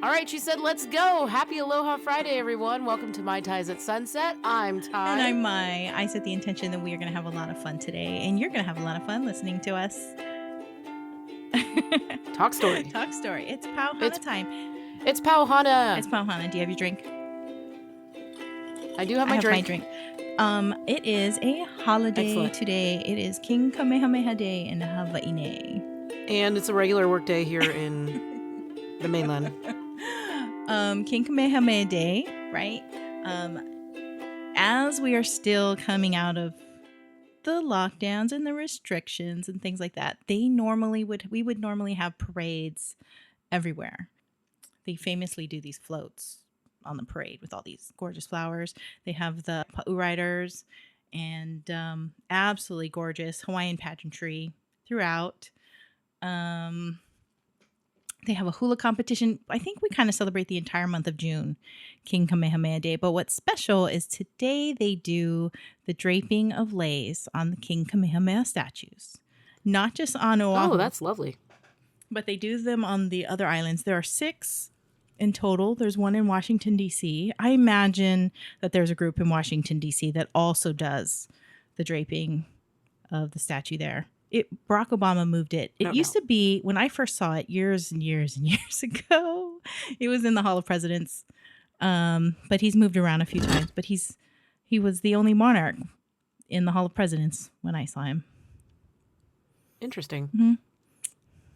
All right, she said, let's go. Happy Aloha Friday, everyone. Welcome to Mai Tais at Sunset. I'm Tai. And I'm Mai. I set the intention that we are going to have a lot of fun today, and you're going to have a lot of fun listening to us. Talk story. Talk story. It's Pauhana time. It's Pauhana. It's Pauhana. Do you have your drink? I do have my drink. It is a holiday. Excellent. Today. It is King Kamehameha Day in Hawaii. And it's a regular work day here in the mainland. King Kamehameha Day, right? As we are still coming out of the lockdowns and the restrictions and things like that, we would normally have parades everywhere. They famously do these floats on the parade with all these gorgeous flowers. They have the pa'u riders and absolutely gorgeous Hawaiian pageantry throughout. They have a hula competition. I think we kind of celebrate the entire month of June, King Kamehameha Day. But what's special is today they do the draping of lei's on the King Kamehameha statues. Not just on Oahu. Oh, that's lovely. But they do them on the other islands. There are 6 in total. There's one in Washington, D.C. I imagine that there's a group in Washington, D.C. that also does the draping of the statue there. Barack Obama moved it. It used to be, when I first saw it years and years and years ago, it was in the Hall of Presidents. But he's moved around a few times. But he was the only monarch in the Hall of Presidents when I saw him. Interesting. Mm-hmm.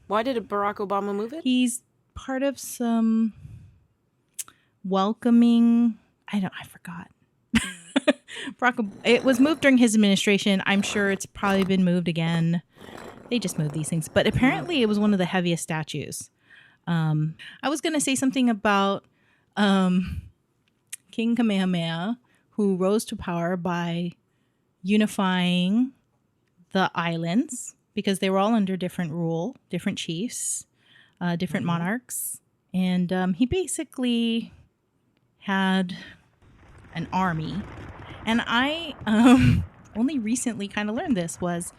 Why did Barack Obama move it? He's part of some welcoming. I forgot. It was moved during his administration. I'm sure it's probably been moved again. They just move these things. But apparently it was one of the heaviest statues. I was going to say something about King Kamehameha, who rose to power by unifying the islands because they were all under different rule, different chiefs, different monarchs. And he basically had an army. And I only recently kind of learned this was,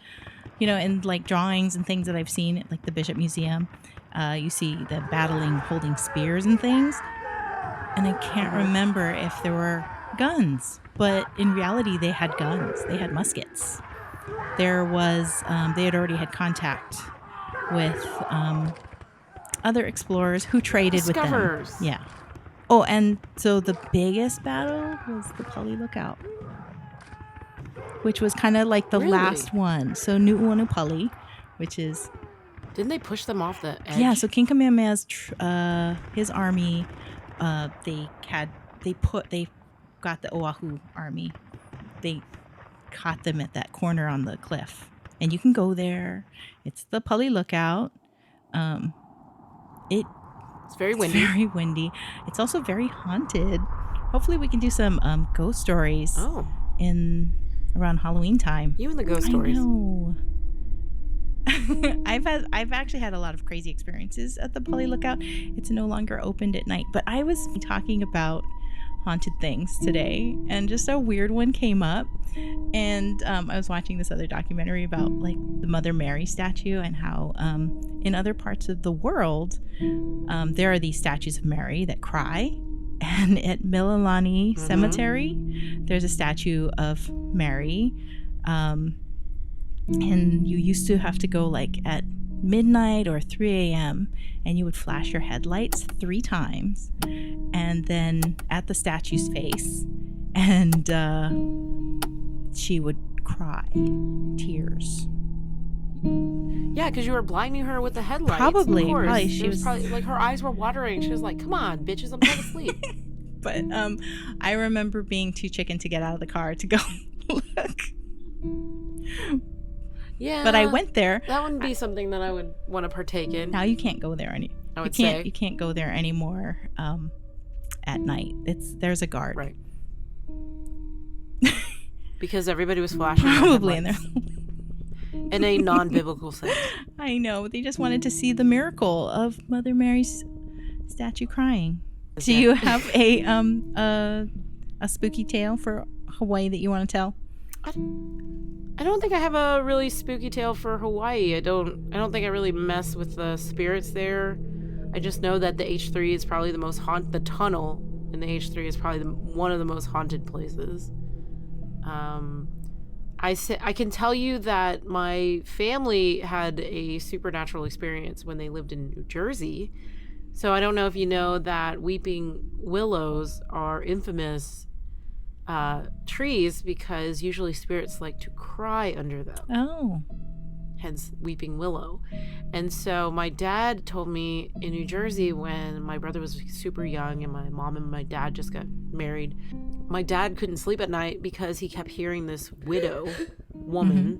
in like drawings and things that I've seen at like the Bishop Museum, you see the battling, holding spears and things. And I can't remember if there were guns, but in reality, they had guns. They had muskets. There was, they had already had contact with other explorers who traded with them. Yeah. Oh, and so the biggest battle was the Pali Lookout, which was kind of like the last one. So Nu'uanupali, which is... Didn't they push them off the edge? Yeah, so King Kamehameha's, his army, they got the Oahu army. They caught them at that corner on the cliff. And you can go there. It's the Pali Lookout. It's very windy. It's very windy. It's also very haunted. Hopefully we can do some ghost stories around Halloween time. You and the ghost stories. I know. I've actually had a lot of crazy experiences at the Pali Lookout. It's no longer opened at night. But I was talking about haunted things today, and just a weird one came up. And I was watching this other documentary about like the Mother Mary statue and how in other parts of the world there are these statues of Mary that cry. And at Mililani Cemetery, there's a statue of Mary. And you used to have to go like at midnight or 3 a.m. and you would flash your headlights 3 times and then at the statue's face, and she would cry tears. Yeah, because you were blinding her with the headlights. Probably. She was probably like, her eyes were watering. She was like, "Come on, bitches, I'm trying to sleep." But I remember being too chicken to get out of the car to go look. Yeah, but I went there. That wouldn't be something that I would want to partake in. Now you can't go there you can't go there anymore at night. There's a guard, right? Because everybody was flashing. Probably in there. In a non-biblical sense. I know. They just wanted to see the miracle of Mother Mary's statue crying. Do you have a spooky tale for Hawaii that you want to tell? I don't think I have a really spooky tale for Hawaii. I don't think I really mess with the spirits there. I just know that the H3 is probably the most the tunnel in the H3 is probably one of the most haunted places. I can tell you that my family had a supernatural experience when they lived in New Jersey. So I don't know if you know that weeping willows are infamous trees because usually spirits like to cry under them. Oh. Hence weeping willow. And so my dad told me in New Jersey when my brother was super young and my mom and my dad just got married, my dad couldn't sleep at night because he kept hearing this widow woman,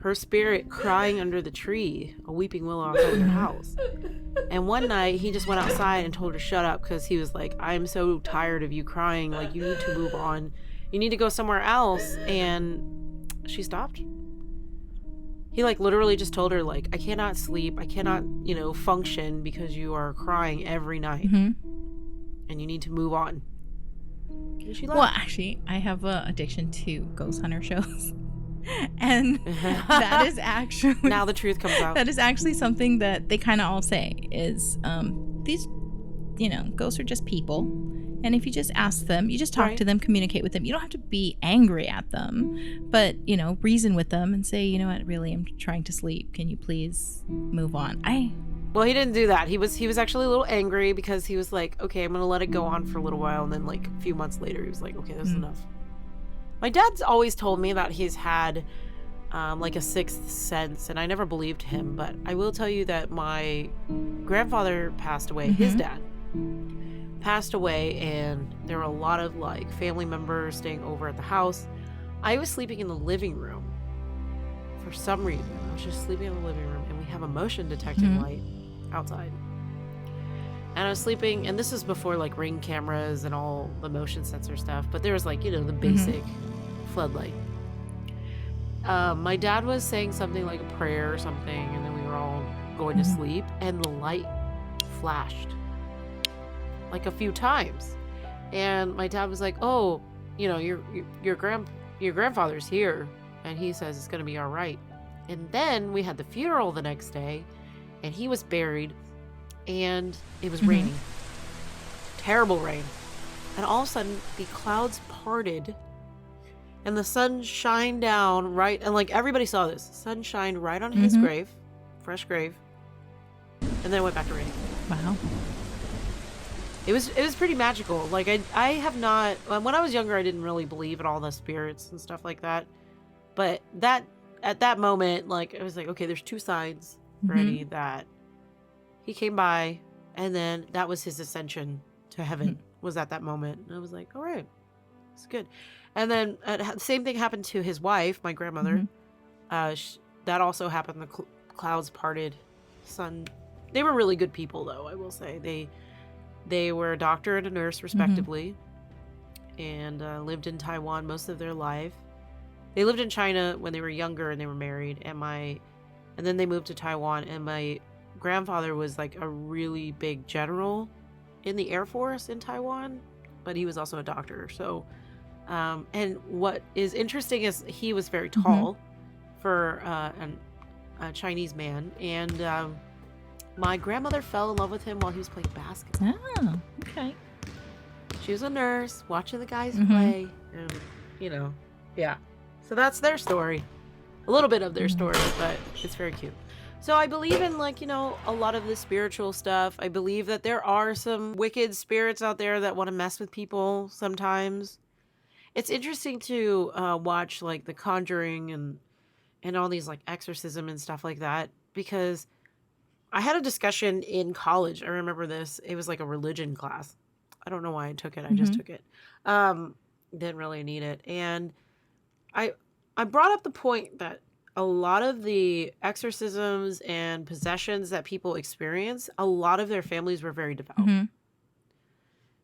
her spirit crying under the tree, a weeping willow outside their house. And one night he just went outside and told her to shut up because he was like, I'm so tired of you crying. Like, you need to move on. You need to go somewhere else. And she stopped. He like literally just told her like, I cannot sleep. I cannot, function because you are crying every night. And you need to move on. And she left. Well, actually, I have an addiction to ghost hunter shows. And that is actually now the truth comes out. That is actually something that they kind of all say is these ghosts are just people, and if you just ask them, you just talk to them, communicate with them, you don't have to be angry at them, but reason with them and say, what, really, I'm trying to sleep, can you please move on? Well, he didn't do that. He was actually a little angry because he was like, okay, I'm gonna let it go on for a little while, and then like a few months later he was like, okay, this is enough. My dad's always told me that he's had like a sixth sense, and I never believed him, but I will tell you that my grandfather passed away. His dad passed away, and there were a lot of like family members staying over at the house. I was sleeping in the living room for some reason. I was just sleeping in the living room, and we have a motion detecting light outside. And I was sleeping, and this was before like Ring cameras and all the motion sensor stuff, but there was like, the basic floodlight. My dad was saying something like a prayer or something, and then we were all going to sleep, and the light flashed like a few times. And my dad was like, oh, your grandfather's here, and he says it's gonna be all right. And then we had the funeral the next day, and he was buried, and it was raining. Terrible rain. And all of a sudden the clouds parted and the sun shined down right, and like everybody saw this. Sun shined right on his grave, fresh grave, and then it went back to raining. Wow. It was pretty magical. Like I have not, when I was younger I didn't really believe in all the spirits and stuff like that, but at that moment, like, I was like, okay, there's two signs already that he came by, and then that was his ascension to heaven was at that moment. And I was like, all right, it's good. And then the same thing happened to his wife, my grandmother. That also happened. The clouds parted, sun. They were really good people, though, I will say. They were a doctor and a nurse, respectively, and lived in Taiwan most of their life. They lived in China when they were younger, and they were married. And then they moved to Taiwan, and my grandfather was like a really big general in the Air Force in Taiwan, but he was also a doctor. So, and what is interesting is he was very tall for a Chinese man, and my grandmother fell in love with him while he was playing basketball. Oh, okay. She was a nurse watching the guys play, and yeah. So that's their story, a little bit of their story, but it's very cute. So I believe in, like, a lot of the spiritual stuff. I believe that there are some wicked spirits out there that want to mess with people sometimes. It's interesting to watch, like, The Conjuring and all these, like, exorcism and stuff like that, because I had a discussion in college. I remember this. It was like a religion class. I don't know why I took it. I just took it. Didn't really need it. And I brought up the point that a lot of the exorcisms and possessions that people experience, a lot of their families were very devout.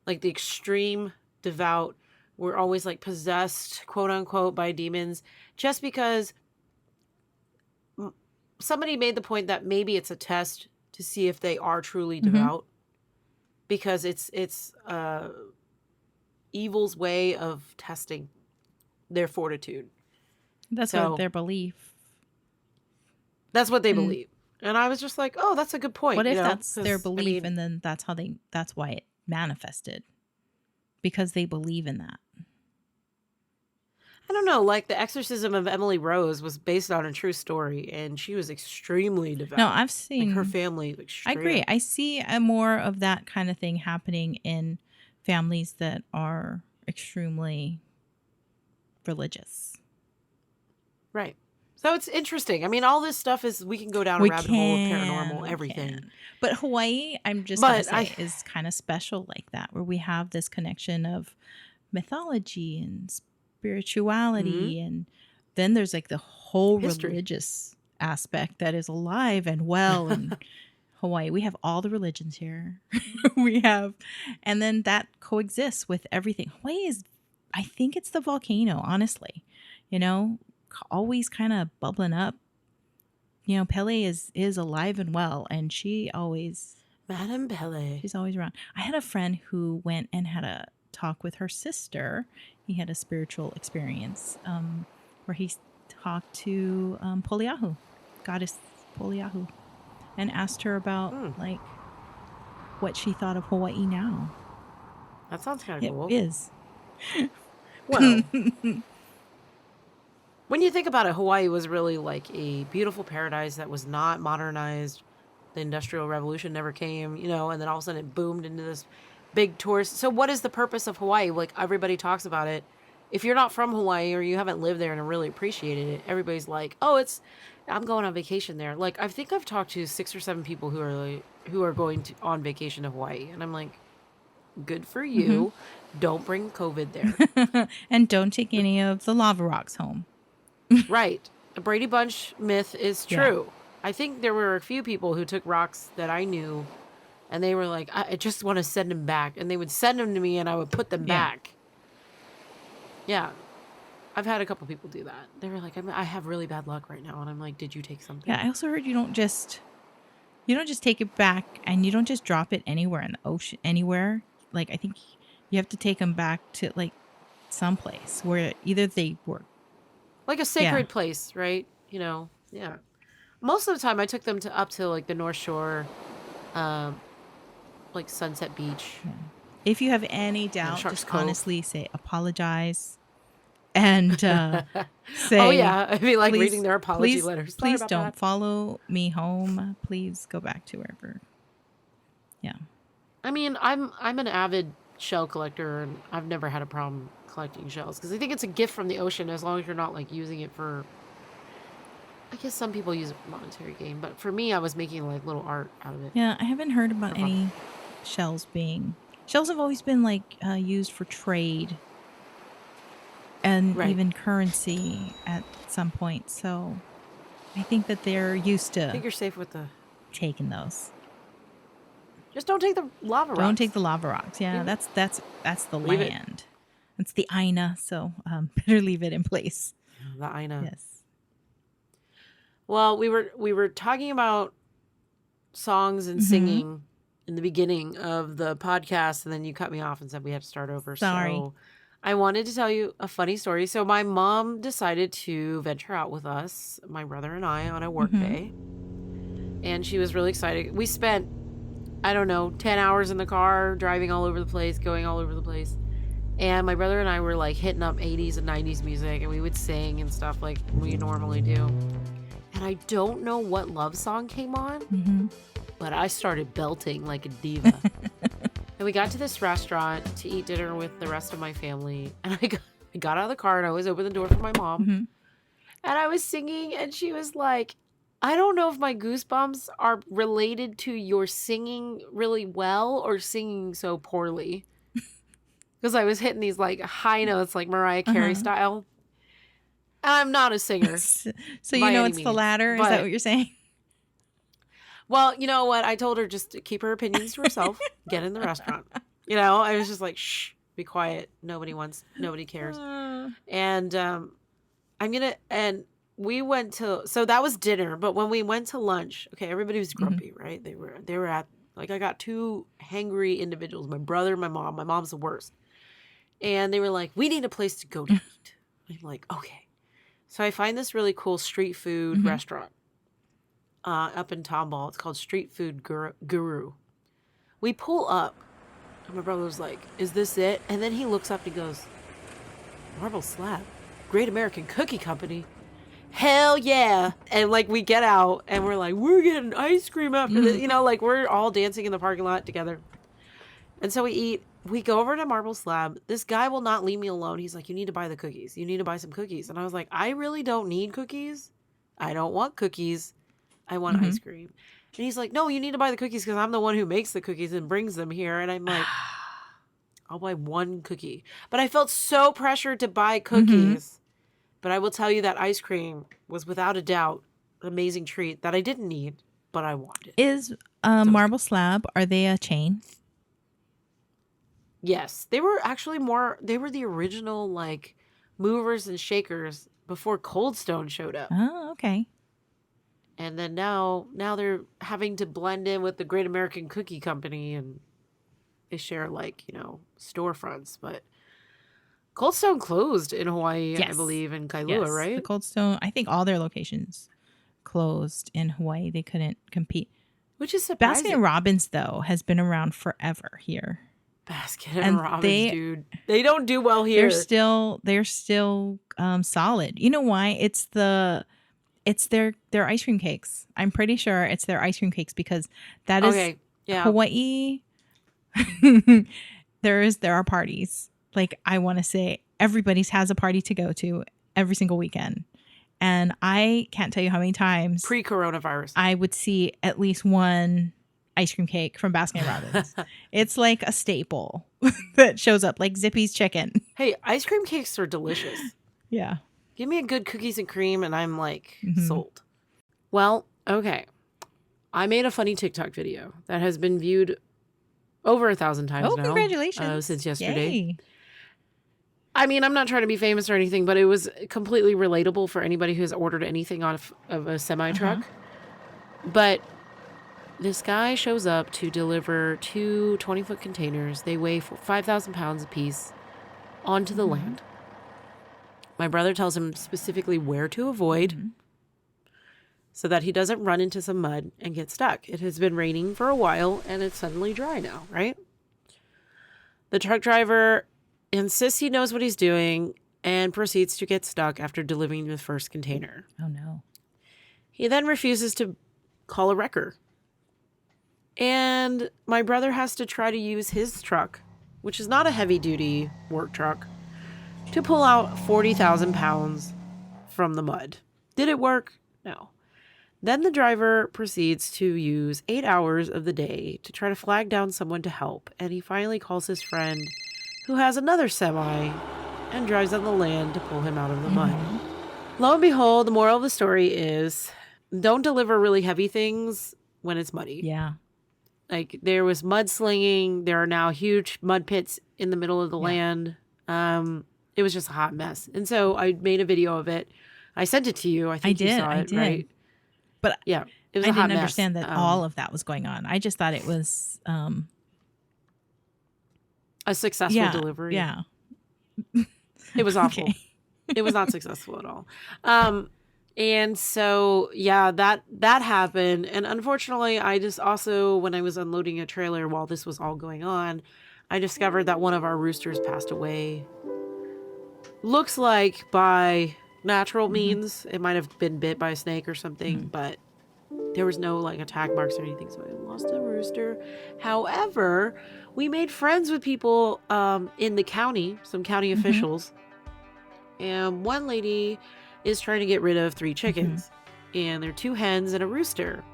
Like the extreme devout were always like possessed, quote unquote, by demons, just because somebody made the point that maybe it's a test to see if they are truly devout, because it's evil's way of testing their fortitude. That's what their belief. That's what they believe. And I was just like, oh, that's a good point. What if you know? that's their 'Cause, I belief, mean, and then that's why it manifested, because they believe in that. I don't know. Like the exorcism of Emily Rose was based on a true story, and she was extremely devout. No, I've like her seen. family. Like I straight agree. up. I see more of that kind of thing happening in families that are extremely religious. Right. So it's interesting. I mean, all this stuff is we can go down a rabbit hole of paranormal everything. But Hawaii, I'm just going to But say, is kind of special like that, where we have this connection of mythology and spirituality. Mhm. And then there's like the whole History. religious aspect that is alive and well in Hawaii. We have all the religions here. We have, and then that coexists with everything. Hawaii is, I think it's the volcano, honestly, you know, always kind of bubbling up. You know, Pele is alive and well, and she's always around. I had a friend who went and had a talk with her sister. He had a spiritual experience where he talked to Poliahu, goddess Poliahu, and asked her about like what she thought of Hawaii now. That sounds kind of cool. It is. Well, when you think about it, Hawaii was really like a beautiful paradise that was not modernized. The Industrial Revolution never came, you know, and then all of a sudden it boomed into this big tourist. So what is the purpose of Hawaii? Like everybody talks about it. If you're not from Hawaii or you haven't lived there and really appreciated it, everybody's like, "Oh, I'm going on vacation there." Like I think I've talked to 6 or 7 people who are going on vacation to Hawaii, and I'm like, "Good for you. Don't bring COVID there." And don't take any of the lava rocks home. Right. The Brady Bunch myth is true. Yeah. I think there were a few people who took rocks that I knew, and they were like, I just want to send them back. And they would send them to me, and I would put them back. Yeah. I've had a couple people do that. They were like, I have really bad luck right now. And I'm like, did you take something? Yeah, I also heard you don't just take it back, and you don't just drop it anywhere in the ocean, anywhere. Like, I think you have to take them back to, like, someplace where either they were. Like a sacred place, right? You know, yeah. Most of the time, I took them up to like the North Shore, like Sunset Beach. Yeah. If you have any doubt, just honestly say apologize, and say, "Oh yeah," I'd be like reading their apology letters. Please don't follow me home. Please go back to wherever. Yeah. I mean, I'm an avid shell collector, and I've never had a problem collecting shells because I think it's a gift from the ocean as long as you're not like using it for. I guess some people use it for monetary gain, but for me, I was making like little art out of it. Yeah, I haven't heard about any shells being. Shells have always been like used for trade and even currency at some point. So I think that they're used to. I think you're safe with taking those. Just don't take the lava rocks. Don't take the lava rocks. Yeah, that's the land. It's the Aina, so better leave it in place. The Aina. Yes. Well, we were talking about songs and singing in the beginning of the podcast, and then you cut me off and said we had to start over. Sorry. So I wanted to tell you a funny story. So my mom decided to venture out with us, my brother and I, on a work day. And she was really excited. We spent, I don't know, 10 hours in the car, driving all over the place, going all over the place. And my brother and I were like hitting up 80s and 90s music, and we would sing and stuff like we normally do. And I don't know what love song came on, but I started belting like a diva. And we got to this restaurant to eat dinner with the rest of my family. And I got out of the car, and I always open the door for my mom. And I was singing, and she was like, I don't know if my goosebumps are related to your singing really well or singing so poorly. Because I was hitting these like high notes, like Mariah Carey style. And I'm not a singer. So you know it's the latter? Is that what you're saying? Well, you know what? I told her just to keep her opinions to herself. Get in the restaurant. You know, I was just like, shh, be quiet. Nobody cares. And we went to, so that was dinner. But when we went to lunch, okay, everybody was grumpy, right? They were at, like, I got 2 hangry individuals, my brother and my mom. My mom's the worst. And they were like, we need a place to go to eat. I'm like, okay. So I find this really cool street food restaurant. up in Tomball. It's called Street Food Guru. We pull up, and my brother was like, "Is this it?" And then he looks up and he goes, "Marble Slab, Great American Cookie Company." Hell yeah. And like we get out and we're like, we're getting ice cream after this. You know, like we're all dancing in the parking lot together. And so we eat. We go over to Marble Slab. This guy will not leave me alone. He's like, you need to buy the cookies. You need to buy some cookies. And I was like, I really don't need cookies. I don't want cookies. I want ice cream. And he's like, no, you need to buy the cookies because I'm the one who makes the cookies and brings them here. And I'm like, I'll buy one cookie. But I felt so pressured to buy cookies. But I will tell you that ice cream was without a doubt an amazing treat that I didn't need, but I wanted. Is Marble Slab, are they a chain? Yes. They were actually they were the original like movers and shakers before Cold Stone showed up. Oh, okay. And then now they're having to blend in with the Great American Cookie Company and they share like, you know, storefronts, but Cold Stone closed in Hawaii, Yes. I believe, in Kailua, Yes, right? the Cold Stone, I think all their locations closed in Hawaii. They couldn't compete. Which is surprising. Baskin Robbins, though, has been around forever here. Baskin and Robbins, dude. They don't do well here. They're still solid. You know why? It's their ice cream cakes. I'm pretty sure it's their ice cream cakes because that is Hawaii. There are parties. Like, I want to say everybody's has a party to go to every single weekend. And I can't tell you how many times pre-coronavirus I would see at least one ice cream cake from Baskin Robbins. It's like a staple that shows up, like Zippy's chicken. Hey, ice cream cakes are delicious. Yeah. Give me a good cookies and cream and I'm like sold. Well, okay. I made a funny TikTok video that has been viewed over 1,000 times now. Oh, congratulations. Since yesterday. Yay. I mean, I'm not trying to be famous or anything, but it was completely relatable for anybody who's ordered anything off of a semi-truck. But this guy shows up to deliver 2 20-foot containers. They weigh 5,000 pounds apiece onto the land. My brother tells him specifically where to avoid so that he doesn't run into some mud and get stuck. It has been raining for a while and it's suddenly dry now, right? The truck driver insists he knows what he's doing and proceeds to get stuck after delivering the first container. Oh, no. He then refuses to call a wrecker. And my brother has to try to use his truck, which is not a heavy-duty work truck, to pull out 40,000 pounds from the mud. Did it work? No. Then the driver proceeds to use 8 hours of the day to try to flag down someone to help. And he finally calls his friend who has another semi and drives on the land to pull him out of the mud. Lo and behold, the moral of the story is don't deliver really heavy things when it's muddy. Yeah. Like there was mudslinging. There are now huge mud pits in the middle of the land. It was just a hot mess. And so I made a video of it. I sent it to you. I think you saw it, right? But yeah, it was I a hot didn't mess. understand that all of that was going on. I just thought it was a successful delivery. Yeah. It was awful. Okay. It was not successful at all. And so, yeah, that happened. And unfortunately, I just also, when I was unloading a trailer while this was all going on, I discovered that one of our roosters passed away. Looks like by natural means. It might have been bit by a snake or something, but there was no like attack marks or anything. So I lost a rooster. However, we made friends with people in the county, some county officials. And one lady is trying to get rid of 3 chickens. And there are 2 hens and a rooster.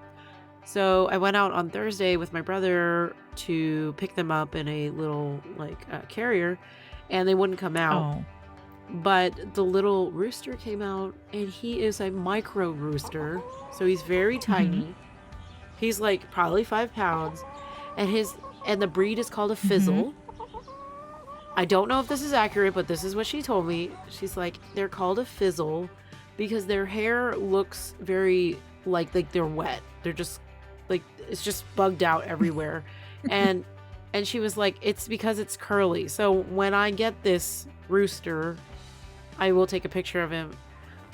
So I went out on Thursday with my brother to pick them up in a little like carrier. And they wouldn't come out. But the little rooster came out, and he is a micro rooster. So he's very tiny. He's like probably 5 pounds. And the breed is called a fizzle. I don't know if this is accurate, but this is what she told me. She's like, they're called a fizzle because their hair looks very like they're wet. They're just like, it's just bugged out everywhere. and she was like, it's because it's curly. So when I get this rooster, I will take a picture of him,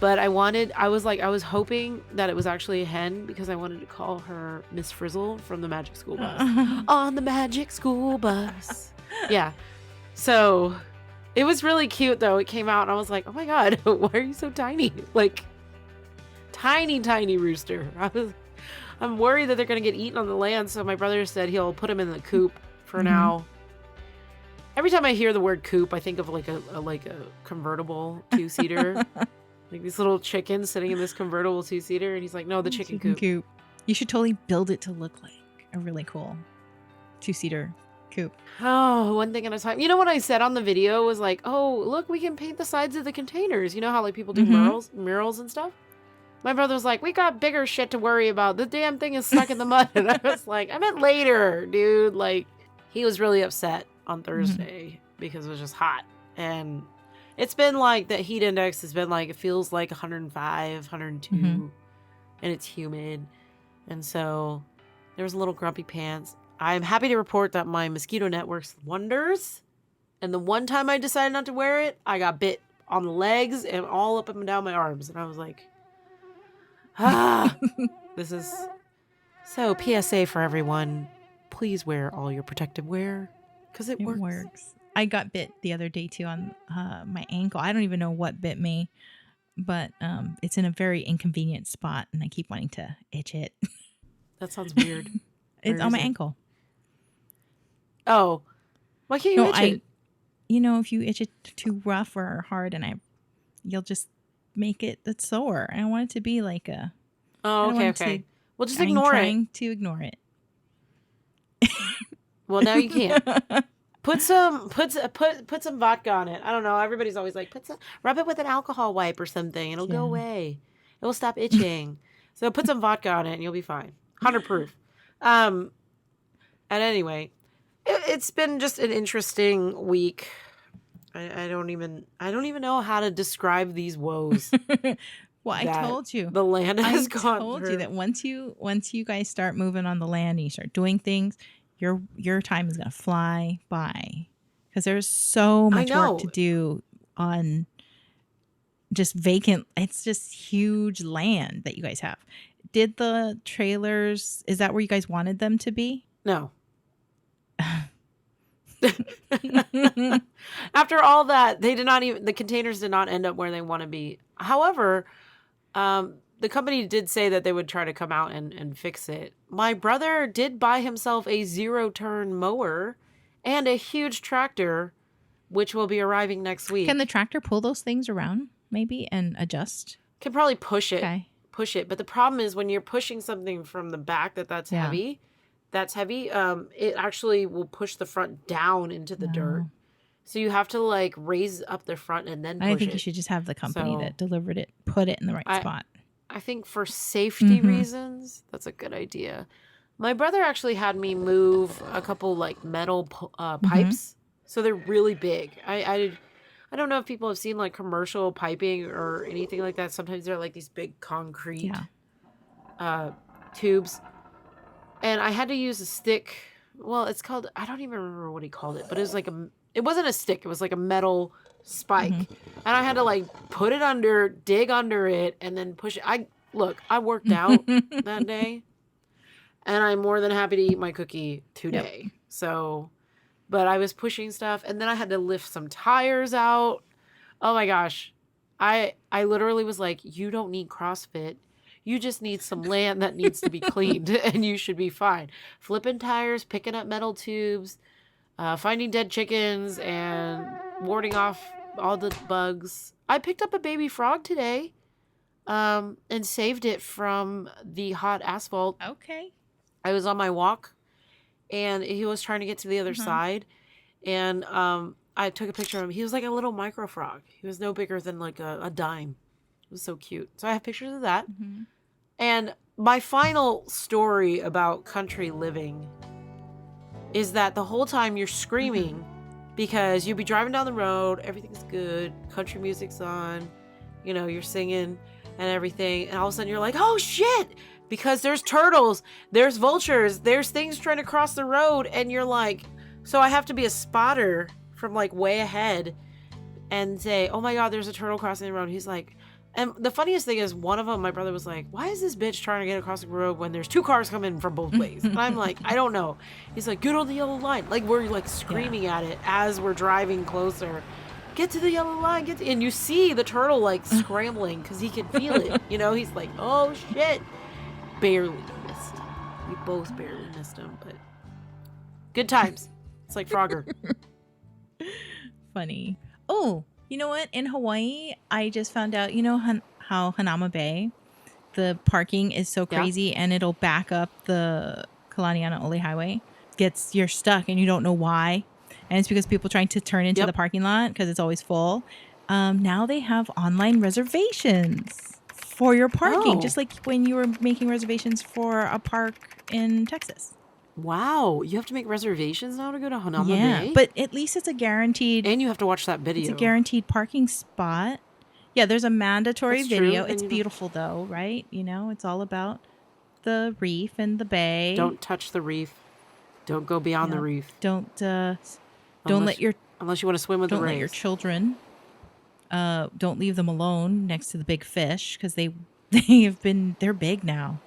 But I was hoping that it was actually a hen because I wanted to call her Miss Frizzle from the Magic School Bus. On the Magic School Bus. Yeah. So it was really cute though. It came out and I was like, oh my God, why are you so tiny? Like tiny, tiny rooster. I'm worried that they're going to get eaten on the land. So my brother said he'll put them in the coop for now. Every time I hear the word coop, I think of like a convertible 2-seater. Like these little chickens sitting in this convertible 2-seater. And he's like, no, the chicken coop. You should totally build it to look like a really cool 2-seater coop. Oh, one thing at a time. You know what I said on the video was like, oh, look, we can paint the sides of the containers. You know how like people do murals and stuff? My brother was like, we got bigger shit to worry about. The damn thing is stuck in the mud. And I was like, I meant later, dude. Like, he was really upset on Thursday because it was just hot. And it's been like the heat index has been like, it feels like 105, 102, and it's humid. And so there was a little grumpy pants. I'm happy to report that my mosquito net works wonders. And the one time I decided not to wear it, I got bit on the legs and all up and down my arms. And I was like, this is so PSA for everyone. Please wear all your protective wear because it works. I got bit the other day too on my ankle. I don't even know what bit me, but it's in a very inconvenient spot and I keep wanting to itch it. That sounds weird. It's on my ankle. Oh, why can't you itch it? You know, if you itch it too rough or hard you'll just make it that's sore. I want it to be like a. Oh, okay. Well, just ignore it. I'm trying to ignore it. Well, now you can't. Put some vodka on it. I don't know. Everybody's always like, rub it with an alcohol wipe or something. It'll go away. It will stop itching. So put some vodka on it and you'll be fine. 100 proof. And anyway, it's been just an interesting week. I don't even know how to describe these woes. Well, I told you the land has gone. I told you that once you guys start moving on the land and you start doing things, your time is gonna fly by because there's so much work to do on just vacant. It's just huge land that you guys have. Did the trailers? Is that where you guys wanted them to be? No. After all that, the containers did not end up where they want to be. However, the company did say that they would try to come out and fix it. My brother did buy himself a 0-turn mower and a huge tractor, which will be arriving next week. Can the tractor pull those things around maybe and adjust? Can probably push it. Okay. Push it. But the problem is when you're pushing something from the back that's heavy, it actually will push the front down into the dirt. So you have to like raise up the front and then push it. I think you should just have the company that delivered it put it in the right spot. I think for safety reasons, that's a good idea. My brother actually had me move a couple like metal pipes. So they're really big. I don't know if people have seen like commercial piping or anything like that. Sometimes they're like these big concrete tubes. And I had to use a stick. Well, it's called, I don't even remember what he called it, but it was like it wasn't a stick. It was like a metal spike. And I had to like put it under, dig under it, and then push it. I worked out that day. And I'm more than happy to eat my cookie today. Yep. So, but I was pushing stuff and then I had to lift some tires out. Oh my gosh. I literally was like, you don't need CrossFit. You just need some land that needs to be cleaned and you should be fine. Flipping tires, picking up metal tubes, finding dead chickens and warding off all the bugs. I picked up a baby frog today and saved it from the hot asphalt. Okay. I was on my walk and he was trying to get to the other side and I took a picture of him. He was like a little micro frog. He was no bigger than like a dime. It was so cute. So I have pictures of that. And my final story about country living is that the whole time you're screaming because you'll be driving down the road, everything's good, country music's on, you know, you're singing and everything, and all of a sudden you're like, oh shit, because there's turtles, there's vultures, there's things trying to cross the road, and you're like, so I have to be a spotter from like way ahead and say, oh my god, there's a turtle crossing the road. He's like, And the funniest thing is, one of them, my brother was like, why is this bitch trying to get across the road when there's 2 cars coming from both ways? And I'm like, I don't know. He's like, get on the yellow line. Like, we're like screaming at it as we're driving closer. Get to the yellow line. And you see the turtle like scrambling because he can feel it. You know, he's like, oh shit. Barely missed. We both barely missed him, but good times. It's like Frogger. Funny. Oh, you know what? In Hawaii, I just found out, how Hanauma Bay, the parking is so crazy and it'll back up the Kalaniana Ole Highway. You're stuck and you don't know why. And it's because people trying to turn into the parking lot because it's always full. Now they have online reservations for your parking, just like when you were making reservations for a park in Texas. Wow, you have to make reservations now to go to Hanauma Bay? But at least it's a guaranteed... And you have to watch that video. It's a guaranteed parking spot. Yeah, there's a mandatory That's video. true. It's beautiful though, right? It's all about the reef and the bay. Don't touch the reef. Don't go beyond the reef. Don't Unless you want to swim with the rays. Don't let your children... don't leave them alone next to the big fish because they're big now.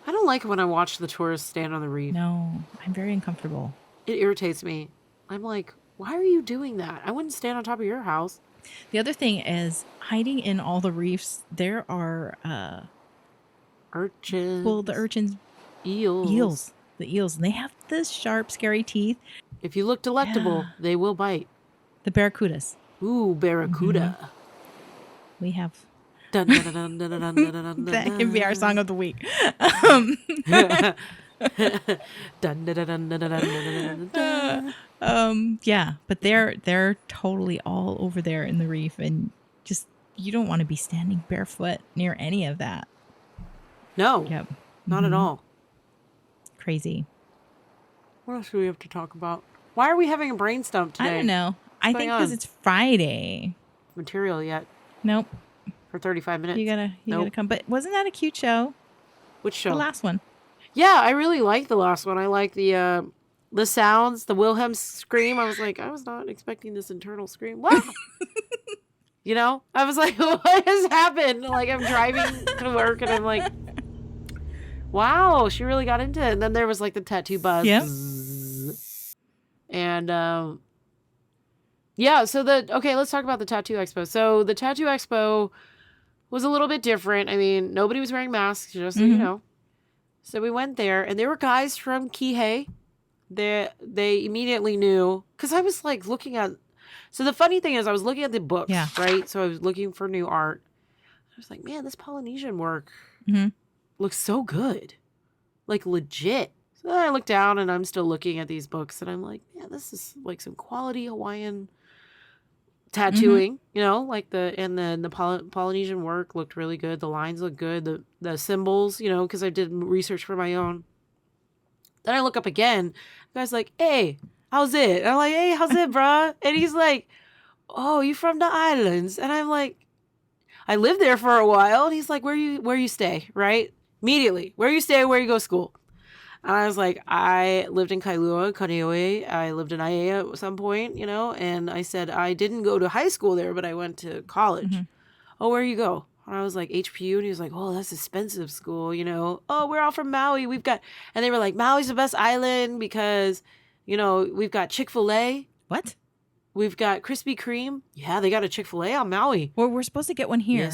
I don't like it when I watch the tourists stand on the reef. No, I'm very uncomfortable. It irritates me. I'm like, why are you doing that? I wouldn't stand on top of your house. The other thing is hiding in all the reefs. There are urchins. Well, the urchins, eels. The eels, and they have the sharp, scary teeth. If you look delectable, they will bite. The barracudas. Ooh, barracuda. Mm-hmm. We have. Dun, dun, dun, dun, dun, dun, dun, dun, that can be our song of the week. Yeah, but they're totally all over there in the reef, and just you don't want to be standing barefoot near any of that. No. Yep. Not at all. Crazy. What else do we have to talk about? Why are we having a brain stump today? I don't know. I think because it's Friday. Material yet? Nope. For 35 minutes. You gotta come. But wasn't that a cute show? Which show? The last one. Yeah, I really liked the last one. I like the sounds, the Wilhelm scream. I was like, I was not expecting this internal scream. Wow. I was like, what has happened? Like, I'm driving to work and I'm like, wow, she really got into it. And then there was like the tattoo buzz. Yep. And yeah, so let's talk about the Tattoo Expo. So the Tattoo Expo was a little bit different. I mean, nobody was wearing masks, just so you know. So we went there, and there were guys from Kihei. They immediately knew, because I was like looking at. So the funny thing is, I was looking at the books, right? So I was looking for new art. I was like, man, this Polynesian work looks so good, like legit. So then I looked down, and I'm still looking at these books, and I'm like, man, this is like some quality Hawaiian tattooing, like the Polynesian work looked really good. The lines look good. The symbols, because I did research for my own. Then I look up again. The guy's like, hey, how's it? And I'm like, hey, how's it, bruh? And he's like, oh, you from the islands? And I'm like, I lived there for a while. And he's like, where you stay, right? Immediately, where you stay, where you go to school. And I was like, I lived in Kailua, Kaneohe. I lived in Aiea at some point, and I said, I didn't go to high school there, but I went to college. Oh, where you go? And I was like, HPU. And he was like, oh, that's expensive school, Oh, we're all from Maui. And they were like, Maui's the best island because, we've got Chick-fil-A. What? We've got Krispy Kreme. Yeah, they got a Chick-fil-A on Maui. Well, we're supposed to get one here.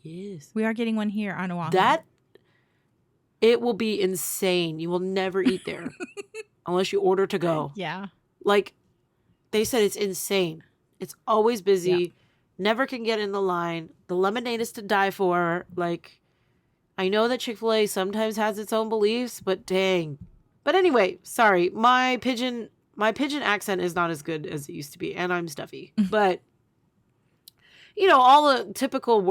Yes. We are getting one here on Oahu. It will be insane. You will never eat there unless you order to go. Yeah. Like, they said it's insane. It's always busy. Yeah. Never can get in the line. The lemonade is to die for. Like, I know that Chick-fil-A sometimes has its own beliefs, but dang. But anyway, sorry. My pigeon accent is not as good as it used to be, and I'm stuffy. But all the typical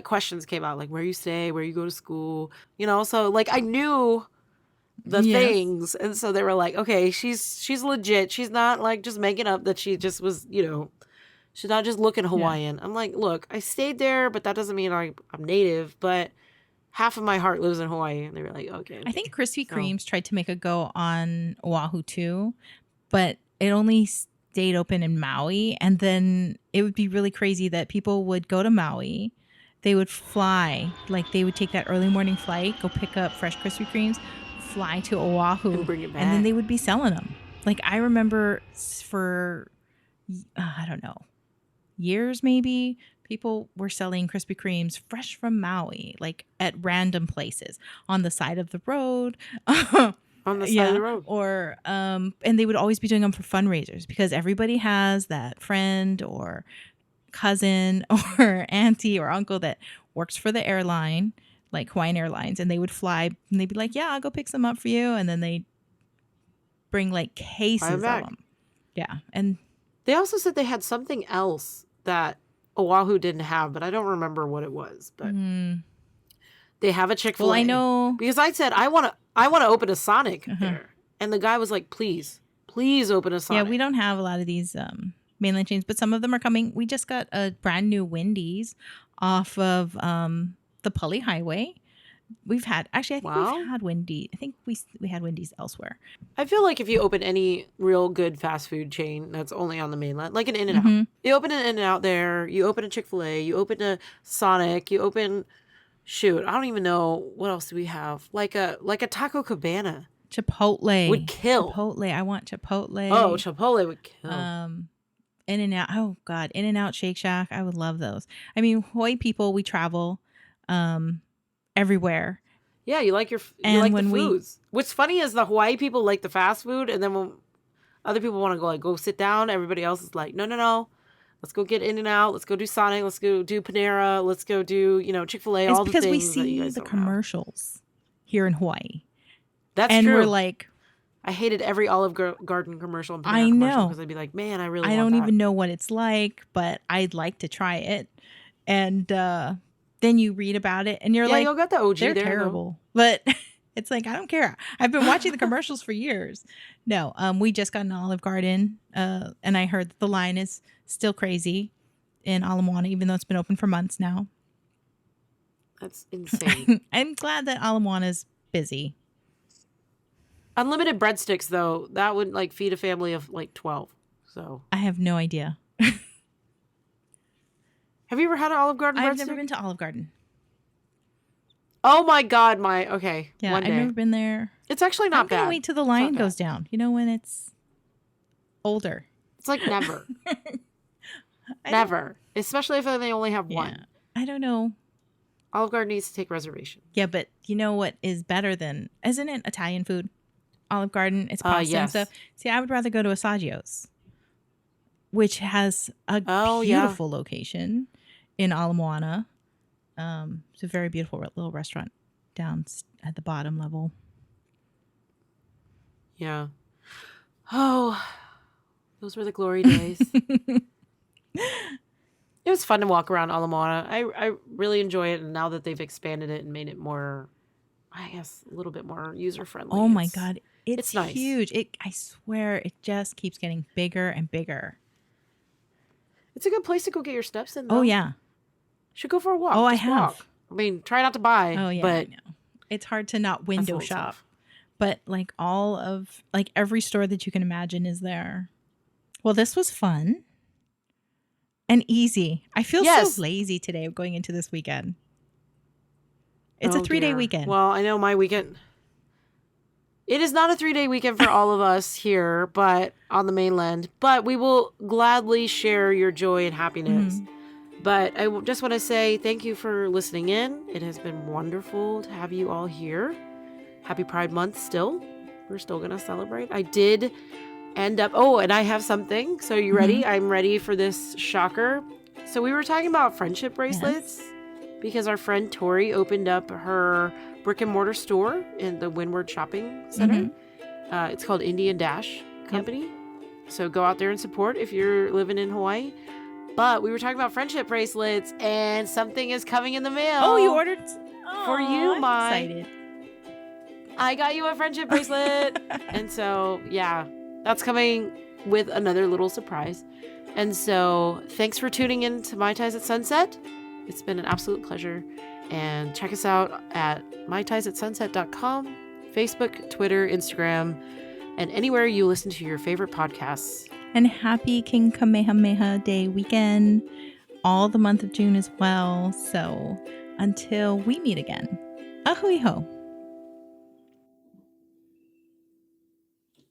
questions came out, like where you stay, where you go to school, so like I knew the things. And so they were like, okay, she's legit. She's not like just making up that she just was, she's not just looking Hawaiian. I'm like, look, I stayed there, but that doesn't mean I'm native, but half of my heart lives in Hawaii. And they were like, okay. I think Krispy Kreme's tried to make a go on Oahu too, but it only stayed open in Maui, and then it would be really crazy that people would go to Maui, they would fly. Like they would take that early morning flight, go pick up fresh Krispy Kremes, fly to Oahu, And bring it back. and then they would be selling them. Like I remember for, I don't know, years maybe, people were selling Krispy Kremes fresh from Maui, like at random places on the side of the road. On the side of the road. Or, and they would always be doing them for fundraisers because everybody has that friend or cousin or auntie or uncle that works for the airline, like Hawaiian Airlines, and they would fly and they'd be like, yeah, I'll go pick some up for you. And then they bring like cases of them. Yeah. And they also said they had something else that Oahu didn't have, but I don't remember what it was. But they have a Chick-fil-A. Well, I know. Because I said, I want to open a Sonic there. And the guy was like, please open a Sonic. Yeah, we don't have a lot of these mainland chains, but some of them are coming. We just got a brand new Wendy's off of the Pali Highway. We've had, actually, I think we've had Wendy's. I think we had Wendy's elsewhere. I feel like if you open any real good fast food chain that's only on the mainland, like an In-N-Out, you open an In-N-Out there, you open a Chick-fil-A, you open a Sonic, you open, shoot, I don't even know, what else do we have? Like a Taco Cabana. Chipotle. Would kill. Chipotle. I want Chipotle. Oh, Chipotle would kill. In-N-Out. Oh, God. In-N-Out, Shake Shack. I would love those. I mean, Hawaii people, we travel everywhere. Yeah, you like the foods. What's funny is the Hawaii people like the fast food, and then when other people want to go sit down, everybody else is like, no. Let's go get In-N-Out. Let's go do Sonic. Let's go do Panera. Let's go do, Chick-fil-A. It's all the things because we see the commercials here in Hawaii. That's and true. We're like, I hated every Olive Garden commercial and Panera I commercial know, because I'd be like, man, I don't even know what it's like, but I'd like to try it. And then you read about it, and you're like, you got the OG. They're terrible, but it's like I don't care. I've been watching the commercials for years. No, we just got an Olive Garden, and I heard that the line is still crazy in Ala Moana, even though it's been open for months now. That's insane. I'm glad that Ala Moana is busy. Unlimited breadsticks, though, that would feed a family of 12. So I have no idea. Have you ever had an Olive Garden breadstick? I've never been to Olive Garden. Oh my God, okay. Yeah, one day. I've never been there. It's actually not bad. I'm gonna wait till the line goes down. When it's older. It's like never. Never. Especially if they only have one. I don't know. Olive Garden needs to take reservation. Yeah, but you know what is better than, isn't it Italian food? Olive Garden, it's pasta and stuff. See, I would rather go to Asagio's, which has a beautiful location in Ala Moana. It's a very beautiful little restaurant down at the bottom level. Yeah. Oh, those were the glory days. It was fun to walk around Ala Moana. I really enjoy it, and now that they've expanded it and made it more, I guess, a little bit more user-friendly. Oh my God. It's nice. Huge. I swear it just keeps getting bigger and bigger. It's a good place to go get your steps in, though. Oh, yeah. Should go for a walk. Oh, Just I have. Walk. I mean, try not to buy. Oh, yeah. But I know. It's hard to not window shop. But all of, every store that you can imagine is there. Well, this was fun. And easy. I feel so lazy today going into this weekend. It's a 3-day weekend. Well, I know my weekend. It is not a 3-day weekend for all of us here, but on the mainland. But we will gladly share your joy and happiness. Mm-hmm. But I just want to say thank you for listening in. It has been wonderful to have you all here. Happy Pride Month still. We're still going to celebrate. I did end up... Oh, and I have something. So you ready? I'm ready for this shocker. So we were talking about friendship bracelets. Yes. Because our friend Tori opened up her brick and mortar store in the Windward Shopping Center. Mm-hmm. It's called Indian Dash Company. Yep. So go out there and support if you're living in Hawaii. But we were talking about friendship bracelets, and something is coming in the mail. Oh, you ordered? For you, I'm Mai. excited. I got you a friendship bracelet. And so, yeah, that's coming with another little surprise. And so thanks for tuning in to Mai Tais at Sunset. It's been an absolute pleasure. And check us out at maitaisatsunset.com, Facebook, Twitter, Instagram, and anywhere you listen to your favorite podcasts. And happy King Kamehameha Day weekend. all the month of June as well. So until we meet again, ahui ho.